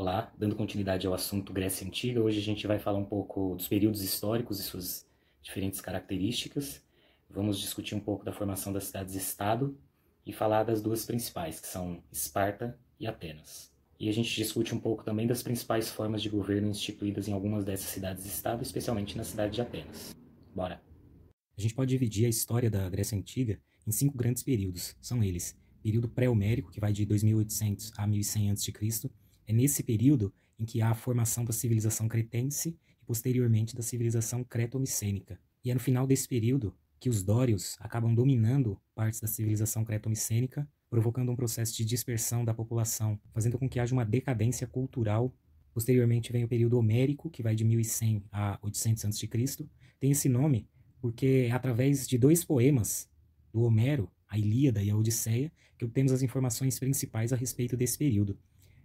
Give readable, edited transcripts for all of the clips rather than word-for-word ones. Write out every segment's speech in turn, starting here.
Olá, dando continuidade ao assunto Grécia Antiga, hoje a gente vai falar um pouco dos períodos históricos e suas diferentes características. Vamos discutir um pouco da formação das cidades-estado e falar das duas principais, que são Esparta e Atenas. E a gente discute um pouco também das principais formas de governo instituídas em algumas dessas cidades-estado, especialmente na cidade de Atenas. Bora! A gente pode dividir a história da Grécia Antiga em 5 grandes períodos. São eles: período pré-homérico, que vai de 2800 a 1100 a.C., é nesse período em que há a formação da civilização cretense e posteriormente da civilização creto-micênica. E é no final desse período que os dórios acabam dominando partes da civilização creto-micênica, provocando um processo de dispersão da população, fazendo com que haja uma decadência cultural. Posteriormente vem o período homérico, que vai de 1100 a 800 a.C. Tem esse nome porque é através de 2 poemas do Homero, a Ilíada e a Odisseia, que obtemos as informações principais a respeito desse período.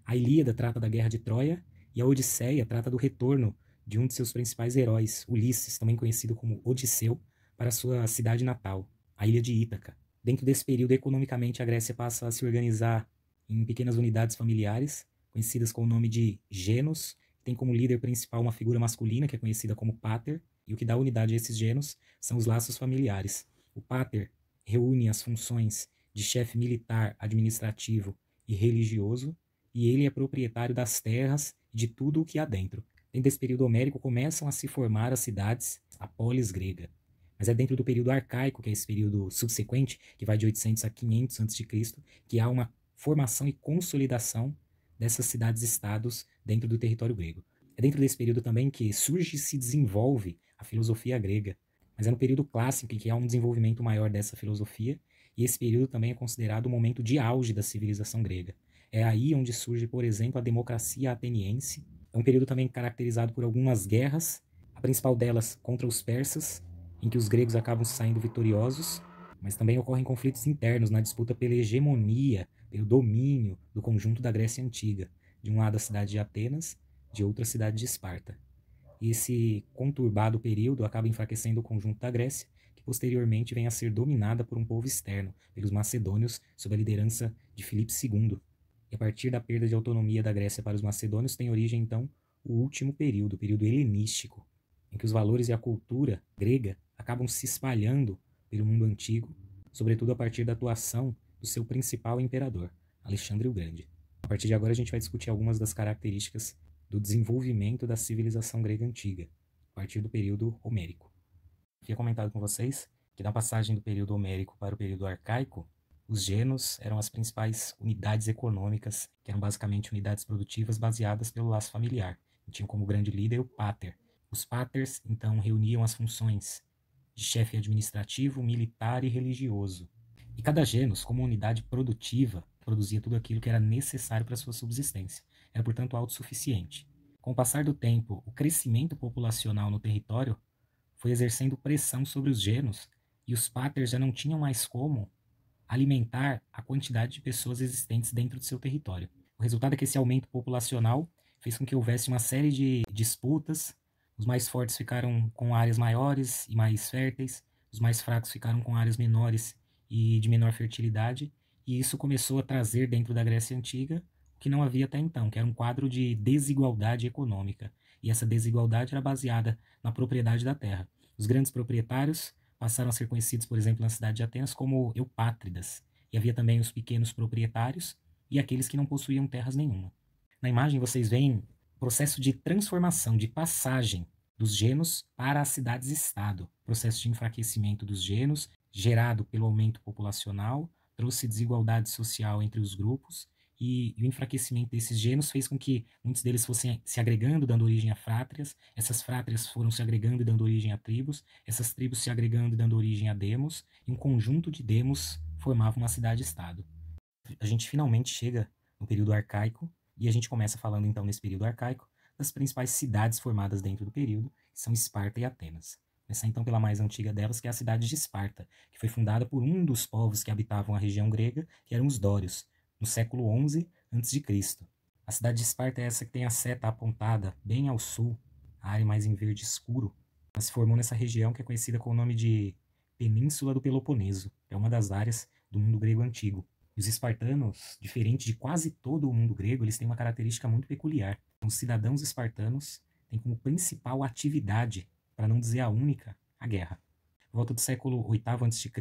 A Ilíada trata da Guerra de Troia e a Odisseia trata do retorno de um de seus principais heróis, Ulisses, também conhecido como Odisseu, para sua cidade natal, a ilha de Ítaca. Dentro desse período, economicamente, a Grécia passa a se organizar em pequenas unidades familiares, conhecidas com o nome de genos. Tem como líder principal uma figura masculina, que é conhecida como pater, e o que dá unidade a esses genos são os laços familiares. O pater reúne as funções de chefe militar, administrativo e religioso, e ele é proprietário das terras e de tudo o que há dentro. Dentro desse período homérico começam a se formar as cidades, a polis grega. Mas é dentro do período arcaico, que é esse período subsequente, que vai de 800 a 500 a.C., que há uma formação e consolidação dessas cidades-estados dentro do território grego. É dentro desse período também que surge e se desenvolve a filosofia grega, mas é no período clássico em que há um desenvolvimento maior dessa filosofia, e esse período também é considerado o momento de auge da civilização grega. É aí onde surge, por exemplo, a democracia ateniense. É um período também caracterizado por algumas guerras, a principal delas contra os persas, em que os gregos acabam saindo vitoriosos, mas também ocorrem conflitos internos na disputa pela hegemonia, pelo domínio do conjunto da Grécia Antiga, de um lado a cidade de Atenas, de outra a cidade de Esparta. E esse conturbado período acaba enfraquecendo o conjunto da Grécia, que posteriormente vem a ser dominada por um povo externo, pelos macedônios, sob a liderança de Filipe II. E a partir da perda de autonomia da Grécia para os macedônios tem origem, então, o último período, o período helenístico, em que os valores e a cultura grega acabam se espalhando pelo mundo antigo, sobretudo a partir da atuação do seu principal imperador, Alexandre o Grande. A partir de agora a gente vai discutir algumas das características do desenvolvimento da civilização grega antiga, a partir do período homérico. Eu tinha comentado com vocês que na passagem do período homérico para o período arcaico, os genos eram as principais unidades econômicas, que eram basicamente unidades produtivas baseadas pelo laço familiar, e tinham como grande líder o pater. Os paters, então, reuniam as funções de chefe administrativo, militar e religioso. E cada genus, como unidade produtiva, produzia tudo aquilo que era necessário para sua subsistência. Era, portanto, autossuficiente. Com o passar do tempo, o crescimento populacional no território foi exercendo pressão sobre os genus, e os paters já não tinham mais como alimentar a quantidade de pessoas existentes dentro do seu território. O resultado é que esse aumento populacional fez com que houvesse uma série de disputas. Os mais fortes ficaram com áreas maiores e mais férteis, os mais fracos ficaram com áreas menores e de menor fertilidade, e isso começou a trazer dentro da Grécia Antiga o que não havia até então, que era um quadro de desigualdade econômica. E essa desigualdade era baseada na propriedade da terra. Os grandes proprietários passaram a ser conhecidos, por exemplo, na cidade de Atenas como eupátridas, e havia também os pequenos proprietários e aqueles que não possuíam terras nenhuma. Na imagem vocês veem o processo de transformação, de passagem dos genos para as cidades-estado. Processo de enfraquecimento dos genos, gerado pelo aumento populacional, trouxe desigualdade social entre os grupos, e o enfraquecimento desses genos fez com que muitos deles fossem se agregando, dando origem a frátrias, essas frátrias foram se agregando e dando origem a tribos, essas tribos se agregando e dando origem a demos, e um conjunto de demos formava uma cidade-estado. A gente finalmente chega no período arcaico, e a gente começa falando então nesse período arcaico das principais cidades formadas dentro do período, que são Esparta e Atenas. Começar então pela mais antiga delas, que é a cidade de Esparta, que foi fundada por um dos povos que habitavam a região grega, que eram os dórios, no século XI a.C. A cidade de Esparta é essa que tem a seta apontada bem ao sul, a área mais em verde escuro. Ela se formou nessa região que é conhecida com o nome de Península do Peloponeso, que é uma das áreas do mundo grego antigo. E os espartanos, diferente de quase todo o mundo grego, eles têm uma característica muito peculiar. Os cidadãos espartanos têm como principal atividade, para não dizer a única, a guerra. Por volta do século VIII a.C.,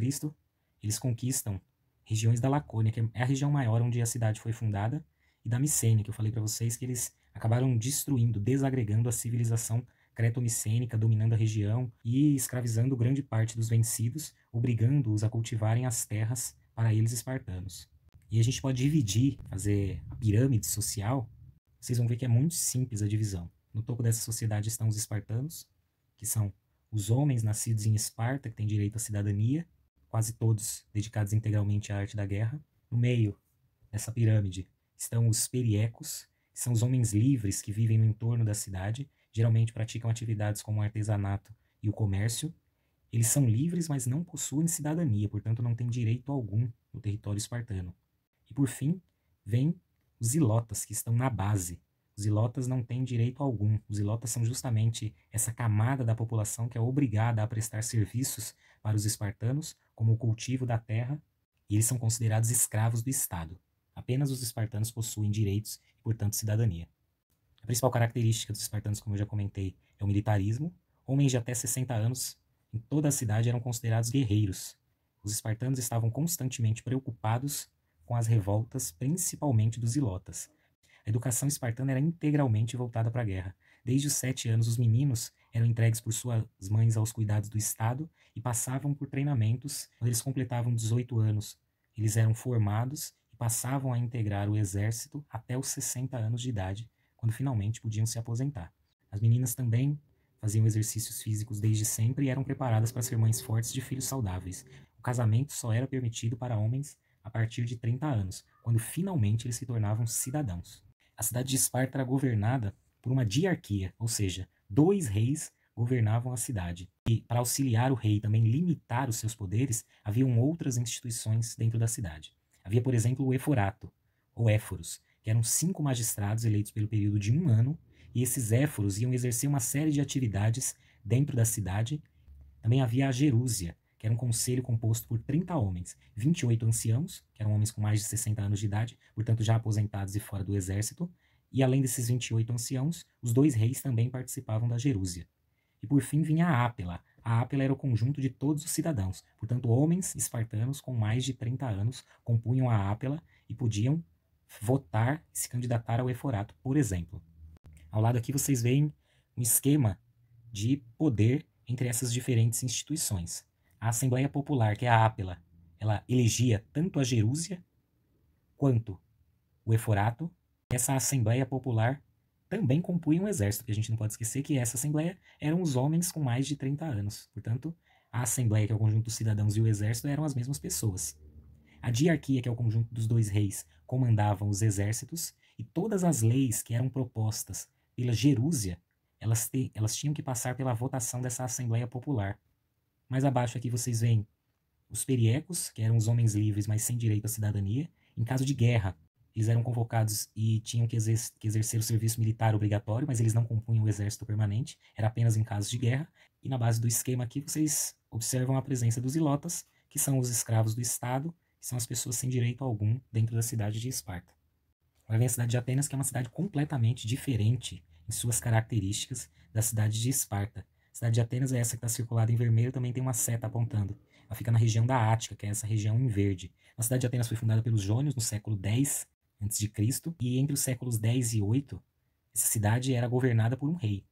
eles conquistam regiões da Lacônia, que é a região maior onde a cidade foi fundada, e da Micênia, que eu falei para vocês que eles acabaram destruindo, desagregando a civilização creto-micênica, dominando a região e escravizando grande parte dos vencidos, obrigando-os a cultivarem as terras para eles espartanos. E a gente pode dividir, fazer a pirâmide social, vocês vão ver que é muito simples a divisão. No topo dessa sociedade estão os espartanos, que são os homens nascidos em Esparta, que têm direito à cidadania, quase todos dedicados integralmente à arte da guerra. No meio dessa pirâmide estão os periecos, que são os homens livres que vivem no entorno da cidade, geralmente praticam atividades como o artesanato e o comércio. Eles são livres, mas não possuem cidadania, portanto não têm direito algum no território espartano. E por fim, vem os ilotas, que estão na base. Os ilotas não têm direito algum. Os ilotas são justamente essa camada da população que é obrigada a prestar serviços para os espartanos, como o cultivo da terra, e eles são considerados escravos do Estado. Apenas os espartanos possuem direitos e, portanto, cidadania. A principal característica dos espartanos, como eu já comentei, é o militarismo. Homens de até 60 anos em toda a cidade eram considerados guerreiros. Os espartanos estavam constantemente preocupados com as revoltas, principalmente dos ilotas. A educação espartana era integralmente voltada para a guerra. Desde os 7 anos, os meninos eram entregues por suas mães aos cuidados do Estado e passavam por treinamentos. Quando eles completavam 18 anos, eles eram formados e passavam a integrar o exército até os 60 anos de idade, quando finalmente podiam se aposentar. As meninas também faziam exercícios físicos desde sempre e eram preparadas para ser mães fortes de filhos saudáveis. O casamento só era permitido para homens a partir de 30 anos, quando finalmente eles se tornavam cidadãos. A cidade de Esparta era governada por uma diarquia, ou seja, 2 reis governavam a cidade. E, para auxiliar o rei e também limitar os seus poderes, haviam outras instituições dentro da cidade. Havia, por exemplo, o Eforato, ou Éforos, que eram 5 magistrados eleitos pelo período de 1 ano, e esses éforos iam exercer uma série de atividades dentro da cidade. Também havia a Gerúsia, que era um conselho composto por 30 homens, 28 anciãos, que eram homens com mais de 60 anos de idade, portanto já aposentados e fora do exército, e além desses 28 anciãos, os 2 reis também participavam da Gerúsia. E por fim vinha a Ápela. A Ápela era o conjunto de todos os cidadãos, portanto homens espartanos com mais de 30 anos compunham a Ápela e podiam votar e se candidatar ao Eforato, por exemplo. Ao lado aqui vocês veem um esquema de poder entre essas diferentes instituições. A Assembleia Popular, que é a Ápela, ela elegia tanto a Gerúsia quanto o Eforato. Essa Assembleia Popular também compunha um exército, porque a gente não pode esquecer que essa Assembleia eram os homens com mais de 30 anos. Portanto, a Assembleia, que é o conjunto dos cidadãos, e o exército eram as mesmas pessoas. A diarquia, que é o conjunto dos 2 reis, comandavam os exércitos, e todas as leis que eram propostas pela Gerúsia, elas tinham que passar pela votação dessa Assembleia Popular. Mais abaixo aqui vocês veem os periecos, que eram os homens livres, mas sem direito à cidadania. Em caso de guerra, eles eram convocados e tinham que exercer o serviço militar obrigatório, mas eles não compunham o exército permanente, era apenas em caso de guerra. E na base do esquema aqui vocês observam a presença dos ilotas, que são os escravos do Estado, que são as pessoas sem direito algum dentro da cidade de Esparta. Agora vem a cidade de Atenas, que é uma cidade completamente diferente em suas características da cidade de Esparta. A cidade de Atenas é essa que está circulada em vermelho, também tem uma seta apontando. Ela fica na região da Ática, que é essa região em verde. A cidade de Atenas foi fundada pelos jônios no século X a.C., e entre os séculos 10 e 8, essa cidade era governada por um rei.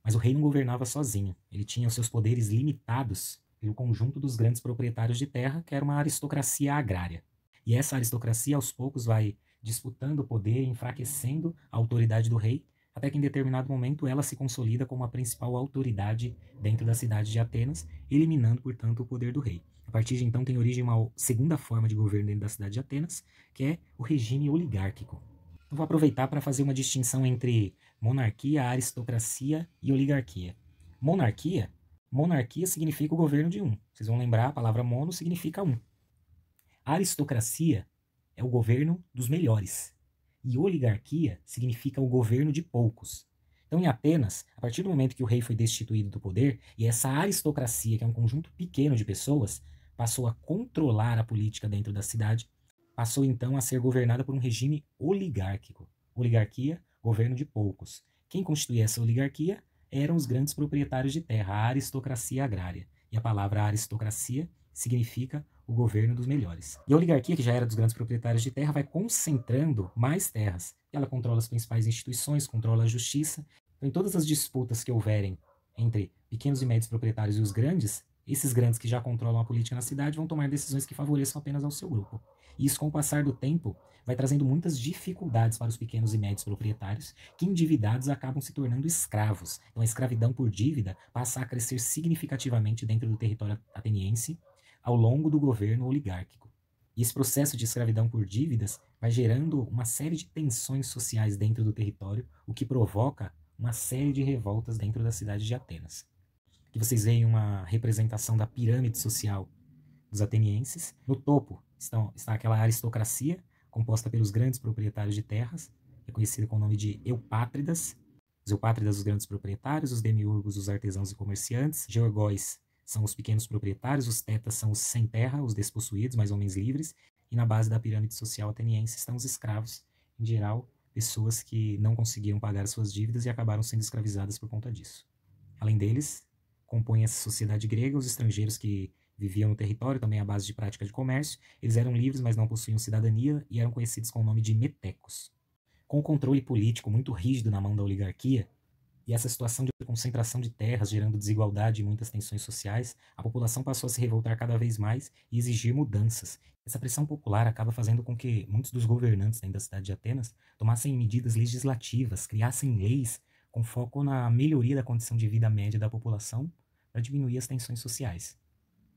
Mas o rei não governava sozinho. Ele tinha os seus poderes limitados pelo conjunto dos grandes proprietários de terra, que era uma aristocracia agrária. E essa aristocracia, aos poucos, vai disputando o poder e enfraquecendo a autoridade do rei, até que em determinado momento ela se consolida como a principal autoridade dentro da cidade de Atenas, eliminando, portanto, o poder do rei. A partir de então tem origem uma segunda forma de governo dentro da cidade de Atenas, que é o regime oligárquico. Então vou aproveitar para fazer uma distinção entre monarquia, aristocracia e oligarquia. Monarquia significa o governo de um. Vocês vão lembrar, a palavra mono significa um. A aristocracia é o governo dos melhores. E oligarquia significa o governo de poucos. Então, em Atenas, a partir do momento que o rei foi destituído do poder, e essa aristocracia, que é um conjunto pequeno de pessoas, passou a controlar a política dentro da cidade, passou então a ser governada por um regime oligárquico. Oligarquia, governo de poucos. Quem constituía essa oligarquia eram os grandes proprietários de terra, a aristocracia agrária. E a palavra aristocracia significa o governo dos melhores. E a oligarquia, que já era dos grandes proprietários de terra, vai concentrando mais terras. Ela controla as principais instituições, controla a justiça. Então, em todas as disputas que houverem entre pequenos e médios proprietários e os grandes, esses grandes que já controlam a política na cidade vão tomar decisões que favoreçam apenas ao seu grupo. E isso, com o passar do tempo, vai trazendo muitas dificuldades para os pequenos e médios proprietários, que endividados acabam se tornando escravos. Então a escravidão por dívida passa a crescer significativamente dentro do território ateniense ao longo do governo oligárquico. E esse processo de escravidão por dívidas vai gerando uma série de tensões sociais dentro do território, o que provoca uma série de revoltas dentro da cidade de Atenas. Aqui vocês veem uma representação da pirâmide social dos atenienses. No topo está aquela aristocracia, composta pelos grandes proprietários de terras, é conhecida com o nome de eupátridas. Os eupátridas, os grandes proprietários, os demiurgos, os artesãos e comerciantes, georgóis são os pequenos proprietários, os tetas são os sem terra, os despossuídos, mas homens livres, e na base da pirâmide social ateniense estão os escravos, em geral, pessoas que não conseguiram pagar suas dívidas e acabaram sendo escravizadas por conta disso. Além deles, compõem essa sociedade grega os estrangeiros que viviam no território, também à base de prática de comércio. Eles eram livres, mas não possuíam cidadania e eram conhecidos com o nome de metecos. Com o controle político muito rígido na mão da oligarquia, e essa situação de concentração de terras gerando desigualdade e muitas tensões sociais, a população passou a se revoltar cada vez mais e exigir mudanças. Essa pressão popular acaba fazendo com que muitos dos governantes dentro da cidade de Atenas tomassem medidas legislativas, criassem leis com foco na melhoria da condição de vida média da população para diminuir as tensões sociais.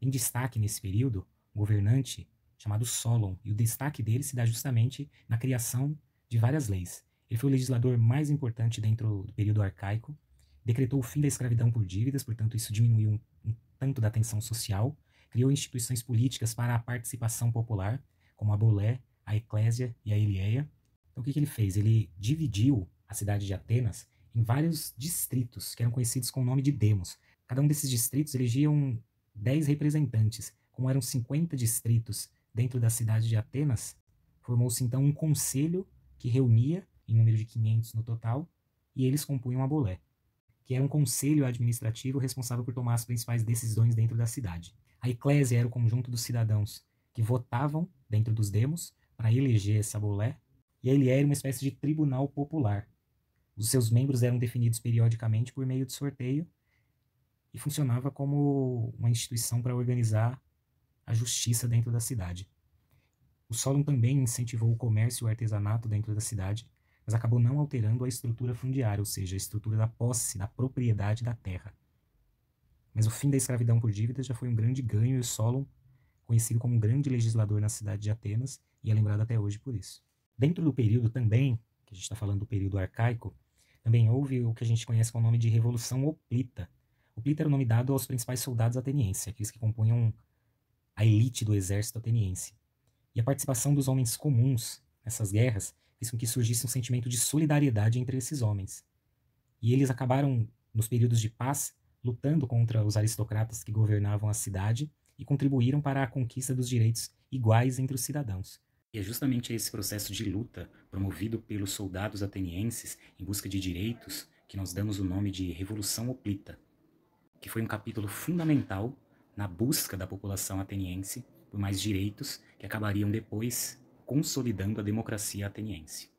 Em destaque nesse período, um governante chamado Solon, e o destaque dele se dá justamente na criação de várias leis. Ele foi o legislador mais importante dentro do período arcaico, decretou o fim da escravidão por dívidas, portanto isso diminuiu um tanto da tensão social, criou instituições políticas para a participação popular, como a bolé, a eclésia e a eleia. Então o que ele fez? Ele dividiu a cidade de Atenas em vários distritos, que eram conhecidos com o nome de demos. Cada um desses distritos elegiam 10 representantes. Como eram 50 distritos dentro da cidade de Atenas, formou-se então um conselho que reunia, em número de 500 no total, e eles compunham a bolé, que era um conselho administrativo responsável por tomar as principais decisões dentro da cidade. A eclésia era o conjunto dos cidadãos que votavam dentro dos demos para eleger essa bolé, e a eleia era uma espécie de tribunal popular. Os seus membros eram definidos periodicamente por meio de sorteio e funcionava como uma instituição para organizar a justiça dentro da cidade. O Solon também incentivou o comércio e o artesanato dentro da cidade, mas acabou não alterando a estrutura fundiária, ou seja, a estrutura da posse, da propriedade da terra. Mas o fim da escravidão por dívidas já foi um grande ganho e o Solon, conhecido como um grande legislador na cidade de Atenas, e é lembrado até hoje por isso. Dentro do período também, que a gente está falando do período arcaico, também houve o que a gente conhece com o nome de Revolução Hoplita. Hoplita era o nome dado aos principais soldados atenienses, aqueles que compunham a elite do exército ateniense. E a participação dos homens comuns nessas guerras fez com que surgisse um sentimento de solidariedade entre esses homens. E eles acabaram, nos períodos de paz, lutando contra os aristocratas que governavam a cidade e contribuíram para a conquista dos direitos iguais entre os cidadãos. E é justamente esse processo de luta, promovido pelos soldados atenienses em busca de direitos, que nós damos o nome de Revolução Hoplita, que foi um capítulo fundamental na busca da população ateniense por mais direitos que acabariam depois consolidando a democracia ateniense.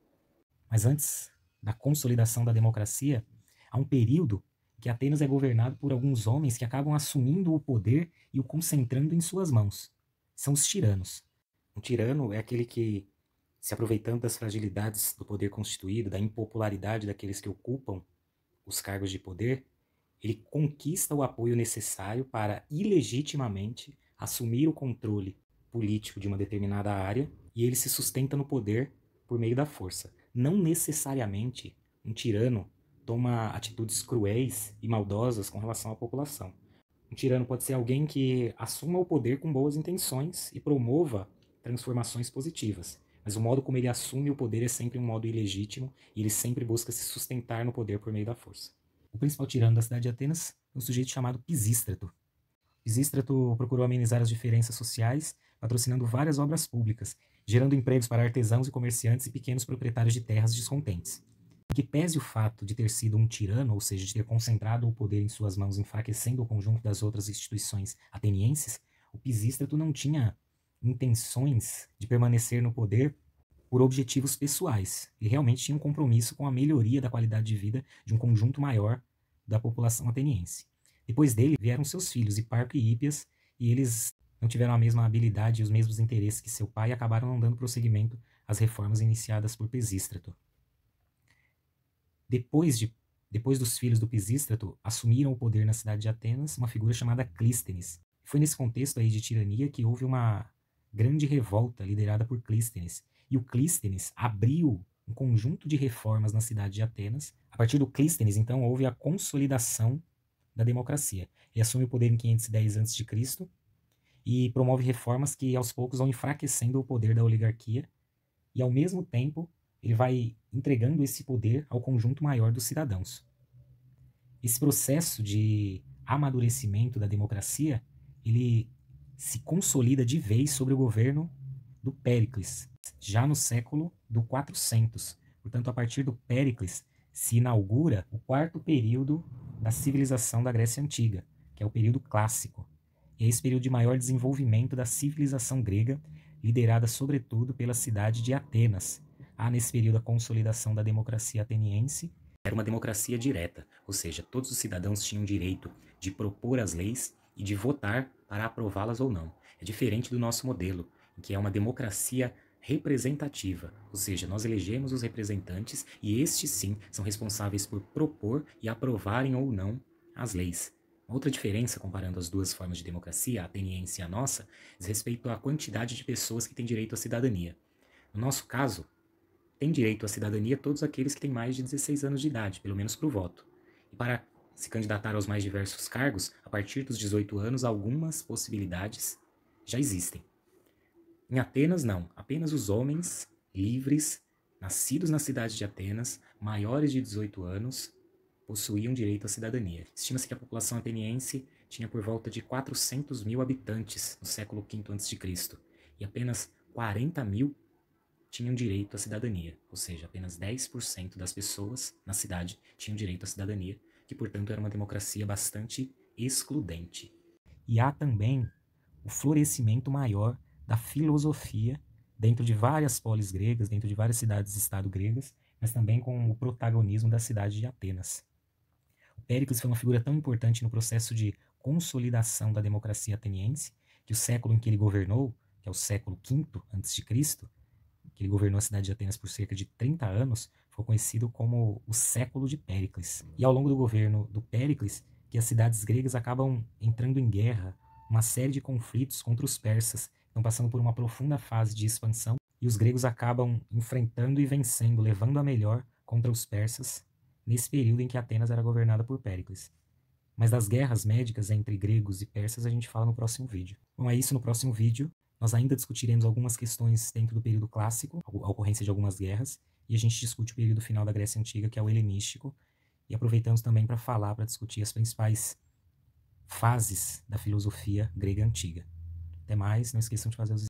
Mas antes da consolidação da democracia, há um período em que Atenas é governado por alguns homens que acabam assumindo o poder e o concentrando em suas mãos. São os tiranos. Um tirano é aquele que, se aproveitando das fragilidades do poder constituído, da impopularidade daqueles que ocupam os cargos de poder, ele conquista o apoio necessário para, ilegitimamente, assumir o controle político de uma determinada área e ele se sustenta no poder por meio da força. Não necessariamente um tirano toma atitudes cruéis e maldosas com relação à população. Um tirano pode ser alguém que assuma o poder com boas intenções e promova transformações positivas. Mas o modo como ele assume o poder é sempre um modo ilegítimo e ele sempre busca se sustentar no poder por meio da força. O principal tirano da cidade de Atenas é um sujeito chamado Pisístrato. Pisístrato procurou amenizar as diferenças sociais, patrocinando várias obras públicas, gerando empregos para artesãos e comerciantes e pequenos proprietários de terras descontentes. Em que pese o fato de ter sido um tirano, ou seja, de ter concentrado o poder em suas mãos, enfraquecendo o conjunto das outras instituições atenienses, o Pisístrato não tinha intenções de permanecer no poder por objetivos pessoais. Ele realmente tinha um compromisso com a melhoria da qualidade de vida de um conjunto maior da população ateniense. Depois dele vieram seus filhos, Hiparco e Hípias, e eles não tiveram a mesma habilidade e os mesmos interesses que seu pai e acabaram não dando prosseguimento às reformas iniciadas por Pisístrato. Depois dos filhos do Pisístrato, assumiram o poder na cidade de Atenas uma figura chamada Clístenes. Foi nesse contexto aí de tirania que houve uma grande revolta liderada por Clístenes. E o Clístenes abriu um conjunto de reformas na cidade de Atenas. A partir do Clístenes, então, houve a consolidação da democracia. Ele assume o poder em 510 a.C. e promove reformas que, aos poucos, vão enfraquecendo o poder da oligarquia e, ao mesmo tempo, ele vai entregando esse poder ao conjunto maior dos cidadãos. Esse processo de amadurecimento da democracia, ele se consolida de vez sobre o governo do Péricles, já no século do 400. Portanto, a partir do Péricles, se inaugura o quarto período da civilização da Grécia Antiga, que é o período clássico. E é esse período de maior desenvolvimento da civilização grega, liderada sobretudo pela cidade de Atenas. Há nesse período a consolidação da democracia ateniense. Era uma democracia direta, ou seja, todos os cidadãos tinham direito de propor as leis e de votar para aprová-las ou não. É diferente do nosso modelo, em que é uma democracia representativa, ou seja, nós elegemos os representantes e estes sim são responsáveis por propor e aprovarem ou não as leis. Outra diferença, comparando as duas formas de democracia, a ateniense e a nossa, diz respeito à quantidade de pessoas que têm direito à cidadania. No nosso caso, têm direito à cidadania todos aqueles que têm mais de 16 anos de idade, pelo menos para o voto. E para se candidatar aos mais diversos cargos, a partir dos 18 anos, algumas possibilidades já existem. Em Atenas, não. Apenas os homens livres, nascidos na cidade de Atenas, maiores de 18 anos, possuíam direito à cidadania. Estima-se que a população ateniense tinha por volta de 400 mil habitantes no século V a.C. e apenas 40 mil tinham direito à cidadania, ou seja, apenas 10% das pessoas na cidade tinham direito à cidadania, que, portanto, era uma democracia bastante excludente. E há também o florescimento maior da filosofia dentro de várias polis gregas, dentro de várias cidades-estado gregas, mas também com o protagonismo da cidade de Atenas. O Péricles foi uma figura tão importante no processo de consolidação da democracia ateniense, que o século em que ele governou, que é o século V a.C., que ele governou a cidade de Atenas por cerca de 30 anos, foi conhecido como o século de Péricles. E ao longo do governo do Péricles, que as cidades gregas acabam entrando em guerra, uma série de conflitos contra os persas, estão passando por uma profunda fase de expansão, e os gregos acabam enfrentando e vencendo, levando a melhor contra os persas, nesse período em que Atenas era governada por Péricles. Mas das guerras médicas entre gregos e persas a gente fala no próximo vídeo. Bom, é isso. No próximo vídeo nós ainda discutiremos algumas questões dentro do período clássico, a ocorrência de algumas guerras, e a gente discute o período final da Grécia Antiga, que é o helenístico, e aproveitamos também para discutir as principais fases da filosofia grega antiga. Até mais, não esqueçam de fazer os